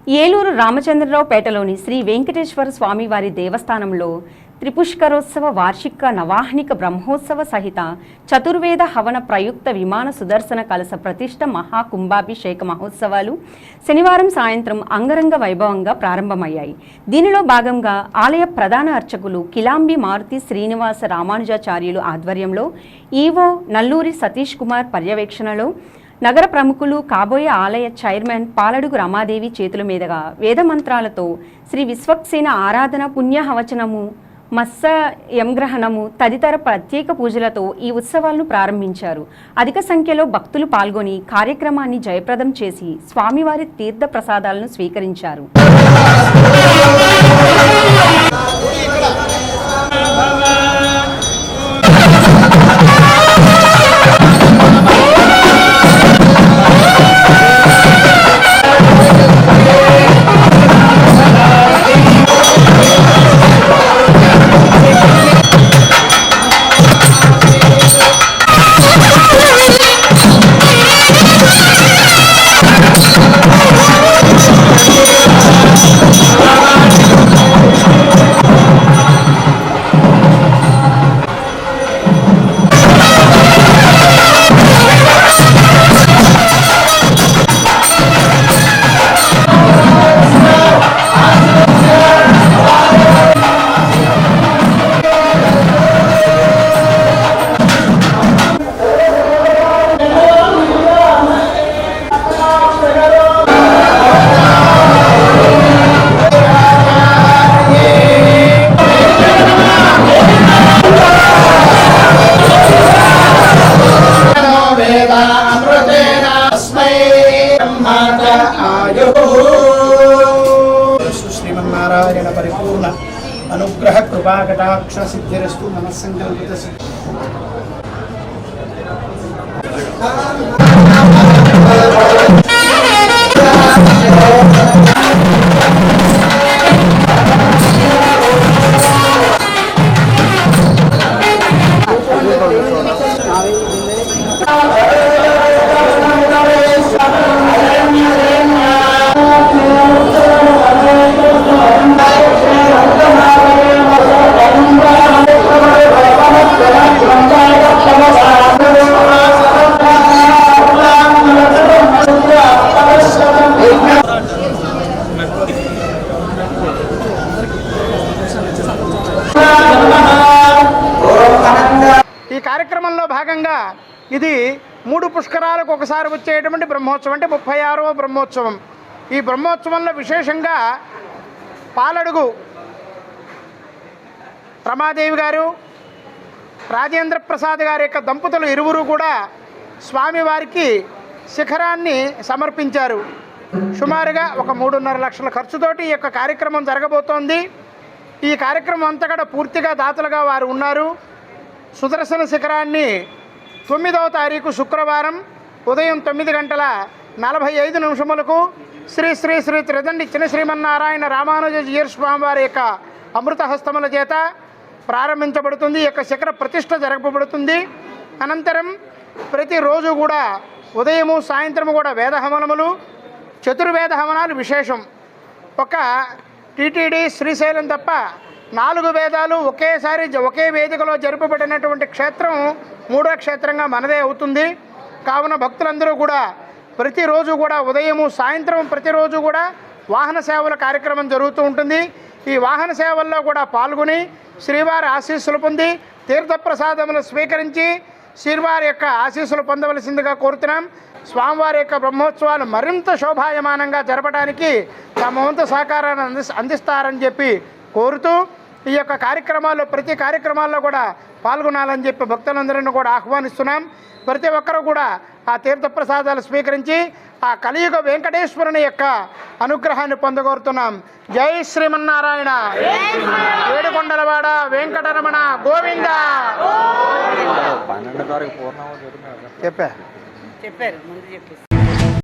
ఏలూరు రామచంద్రరావుపేటలోని శ్రీ వెంకటేశ్వర స్వామివారి దేవస్థానంలో త్రిపుష్కరోత్సవ వార్షిక నవాహ్నిక బ్రహ్మోత్సవ సహిత చతుర్వేద హవన ప్రయుక్త విమాన సుదర్శన కలశ ప్రతిష్ఠ మహాకుంభాభిషేక మహోత్సవాలు శనివారం సాయంత్రం అంగరంగ వైభవంగా ప్రారంభమయ్యాయి. దీనిలో భాగంగా ఆలయ ప్రధాన అర్చకులు కిలాంబి మారుతి శ్రీనివాస రామానుజాచార్యులు ఆధ్వర్యంలో ఈవో నల్లూరి సతీష్ కుమార్ పర్యవేక్షణలో నగర ప్రముఖులు కాబోయే ఆలయ చైర్మన్ పాలడుగు రమాదేవి చేతుల మీదుగా వేదమంత్రాలతో శ్రీ విశ్వక్సేన ఆరాధన పుణ్యహవచనము మత్స్యంగ్రహణము తదితర ప్రత్యేక పూజలతో ఈ ఉత్సవాలను ప్రారంభించారు. అధిక సంఖ్యలో భక్తులు పాల్గొని కార్యక్రమాన్ని జయప్రదం చేసి స్వామివారి తీర్థ ప్రసాదాలను స్వీకరించారు. శ్రీమన్నారాయణ పరిపూర్ణ అనుగ్రహ కృపాకటాక్ష సిద్ధిరస్తు మనస్సంకల్పిత ఈ కార్యక్రమంలో భాగంగా ఇది 3 పుష్కరాలకు ఒకసారి వచ్చేటువంటి బ్రహ్మోత్సవం, అంటే 36వ బ్రహ్మోత్సవం. ఈ బ్రహ్మోత్సవంలో విశేషంగా పాలడుగు రమాదేవి గారు, రాజేంద్ర ప్రసాద్ గారి యొక్క దంపతులు ఇరువురు కూడా స్వామివారికి శిఖరాన్ని సమర్పించారు. సుమారుగా ఒక 3.5 లక్షల ఖర్చుతోటి ఈ యొక్క కార్యక్రమం జరగబోతోంది. ఈ కార్యక్రమం అంతా కూడా పూర్తిగా దాతలుగా వారు ఉన్నారు. సుదర్శన శిఖరాన్ని 9వ తారీఖు శుక్రవారం ఉదయం 9:45 శ్రీ శ్రీ శ్రీ త్రిదండి చిన్న శ్రీమన్నారాయణ రామానుజీయర్ స్వామివారి యొక్క అమృతహస్తముల చేత ప్రారంభించబడుతుంది. ఈ యొక్క శిఖర ప్రతిష్ఠ జరపబడుతుంది. అనంతరం ప్రతిరోజు కూడా ఉదయము సాయంత్రము కూడా వేదహవనములు, చతుర్వేద హవనాలు విశేషం. ఒక టీటీడీ శ్రీశైలం తప్ప 4 వేదాలు ఒకేసారి ఒకే వేదికలో జరుపబడినటువంటి క్షేత్రం 3వ క్షేత్రంగా మనదే అవుతుంది. కావున భక్తులందరూ కూడా ప్రతిరోజు కూడా ఉదయము సాయంత్రం ప్రతిరోజు కూడా వాహన సేవల కార్యక్రమం జరుగుతూ ఉంటుంది. ఈ వాహన సేవల్లో కూడా పాల్గొని శ్రీవారి ఆశీస్సులు పొంది తీర్థప్రసాదములు స్వీకరించి శ్రీవారి యొక్క ఆశీస్సులు పొందవలసిందిగా కోరుతున్నాం. స్వామివారి యొక్క బ్రహ్మోత్సవాలు మరింత శోభాయమానంగా జరపడానికి తమ వంతు సహకారాన్ని అందిస్తారని చెప్పి కోరుతూ ఈ యొక్క కార్యక్రమాల్లో ప్రతి కార్యక్రమాల్లో కూడా పాల్గొనాలని చెప్పి భక్తులందరినీ కూడా ఆహ్వానిస్తున్నాం. ప్రతి ఒక్కరూ కూడా ఆ తీర్థప్రసాదాలు స్వీకరించి ఆ కలియుగ వెంకటేశ్వరుని యొక్క అనుగ్రహాన్ని పొందగోరుతున్నాం. జై శ్రీమన్నారాయణ. ఏడుకొండలవాడ వెంకటరమణ గోవింద. చెప్పారు ముందు చెప్పేసి